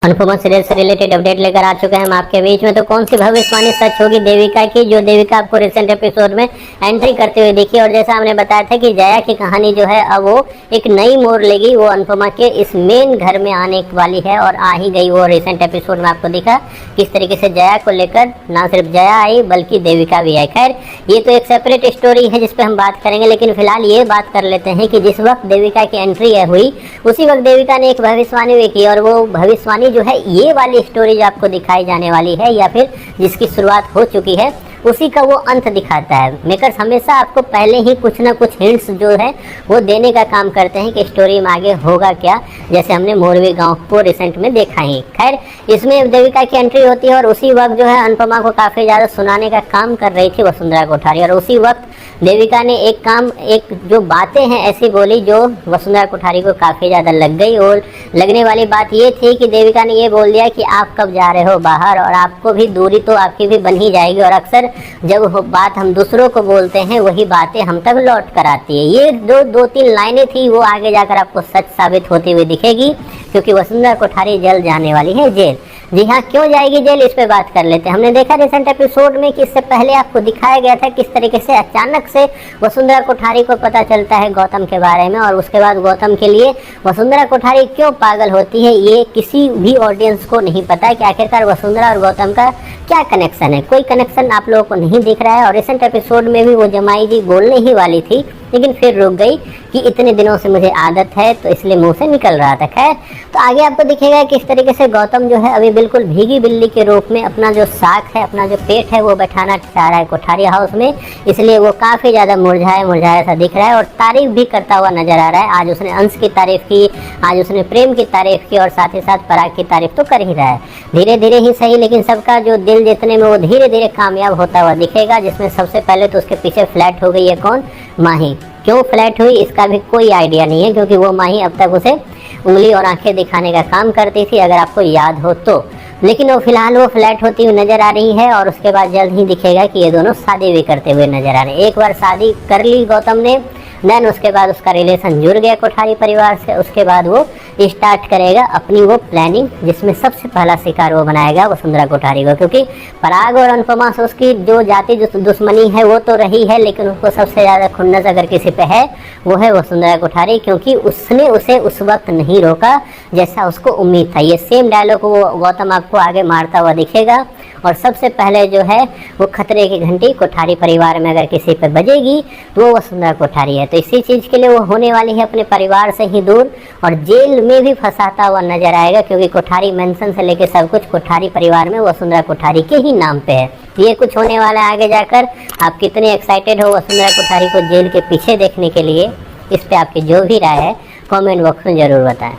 Anupama serial से related update लेकर आ चुके हैं हम आपके बीच में। तो कौन सी भविष्यवाणी सच होगी देविका की, जो देविका आपको रिसेंट एपिसोड में एंट्री करते हुए दिखी। और जैसा हमने बताया था कि जया की कहानी जो है अब वो एक नई मोड़ लेगी, वो अनुपमा के इस मेन घर में आने वाली है और आ ही गई। वो रिसेंट एपिसोड में आपको दिखा किस तरीके से जया को लेकर ना सिर्फ जया आई बल्कि देविका भी आई। खैर ये तो एक सेपरेट स्टोरी है जिसपे हम बात करेंगे, लेकिन फिलहाल ये बात कर लेते हैं कि जिस वक्त देविका की एंट्री हुई उसी वक्त देविका ने एक भविष्यवाणी भी की। और वो भविष्यवाणी जो है ये वाली स्टोरी जो आपको दिखाई जाने वाली है या फिर जिसकी शुरुआत हो चुकी है उसी का वो अंत दिखाता है। मेकर्स हमेशा आपको पहले ही कुछ ना कुछ हिंट्स जो है वो देने का काम करते हैं कि स्टोरी में आगे होगा क्या, जैसे हमने मोरवी गांव को रिसेंट में देखा ही। खैर इसमें देविका की एंट्री होती है और उसी वक्त जो है अनुपमा को काफ़ी ज़्यादा सुनाने का काम कर रही थी वसुंधरा कोठारी। और उसी वक्त देविका ने एक जो बातें हैं ऐसी बोली जो वसुंधरा कोठारी को काफ़ी ज़्यादा लग गई। और लगने वाली बात ये थी कि देविका ने ये बोल दिया कि आप कब जा रहे हो बाहर, और आपको भी दूरी तो आपकी भी बन ही जाएगी। और अक्सर जब बात हम दूसरों को बोलते हैं वही बातें हम तक लौट कर आती है। ये दो तीन लाइनें थी, वो आगे जाकर आपको सच साबित होती हुई दिखेगी, क्योंकि वसुंधरा कोठारी जल्द जाने वाली है जेल। जी हाँ, क्यों जाएगी जेल, इस पे बात कर लेते हैं। हमने देखा रिसेंट एपिसोड में कि इससे पहले आपको दिखाया गया था किस तरीके से अचानक से वसुंधरा कोठारी को पता चलता है गौतम के बारे में, और उसके बाद गौतम के लिए वसुंधरा कोठारी क्यों पागल होती है ये किसी भी ऑडियंस को नहीं पता है कि आखिरकार वसुंधरा और गौतम का क्या कनेक्शन है। कोई कनेक्शन आप लोगों को नहीं दिख रहा है। और रिसेंट एपिसोड में भी वो जमाई जी बोलने ही वाली थी लेकिन फिर रुक गई कि इतने दिनों से मुझे आदत है तो इसलिए मुंह से निकल रहा था। खैर तो आगे आपको दिखेगा किस तरीके से गौतम जो है अभी बिल्कुल भीगी बिल्ली के रूप में अपना जो साख है, अपना जो पेट है वो बैठाना चाह रहा है कोठारी हाउस में, इसलिए वो काफ़ी ज़्यादा मुरझाया सा दिख रहा है और तारीफ भी करता हुआ नजर आ रहा है। आज उसने अंश की तारीफ की, आज उसने प्रेम की तारीफ की और साथ ही साथ पराग की तारीफ तो कर ही रहा है। धीरे धीरे ही सही, लेकिन सबका जो दिल जीतने में वो धीरे धीरे कामयाब होता हुआ दिखेगा, जिसमें सबसे पहले तो उसके पीछे फ्लैट हो गई है कौन, माही। क्यों फ्लैट हुई इसका भी कोई आइडिया नहीं है, क्योंकि वो माही अब तक उसे उंगली और आंखें दिखाने का काम करती थी, अगर आपको याद हो तो। लेकिन वो फिलहाल वो फ्लैट होती हुई नजर आ रही है और उसके बाद जल्द ही दिखेगा कि ये दोनों शादी भी करते हुए नजर आ रहे हैं। एक बार शादी कर ली गौतम ने, देन उसके बाद उसका रिलेशन जुड़ गया कोठारी परिवार से। उसके बाद वो स्टार्ट करेगा अपनी वो प्लानिंग, जिसमें सबसे पहला शिकार वो बनाएगा वसुंधरा कोठारी को, क्योंकि पराग और अनुपमा से उसकी जो जाति दुश्मनी है वो तो रही है, लेकिन उसको सबसे ज़्यादा खुन्नस अगर किसी पे है वो है वसुंधरा कोठारी, क्योंकि उसने उसे उस वक्त नहीं रोका जैसा उसको उम्मीद था। ये सेम डायलॉग वो गौतम आपको आगे मारता हुआ दिखेगा। और सबसे पहले जो है वो खतरे की घंटी कोठारी परिवार में अगर किसी पे बजेगी तो वो वसुंधरा कोठारी है। तो इसी चीज़ के लिए वो होने वाली है अपने परिवार से ही दूर और जेल में भी फंसाता हुआ नजर आएगा, क्योंकि कोठारी मेंशन से लेके सब कुछ कोठारी परिवार में वसुंधरा कोठारी के ही नाम पे है। ये कुछ होने वाला है आगे जाकर। आप कितने एक्साइटेड हो वसुंधरा कोठारी को जेल के पीछे देखने के लिए, इस पर आपकी जो भी राय है कमेंट बॉक्स में ज़रूर बताएं।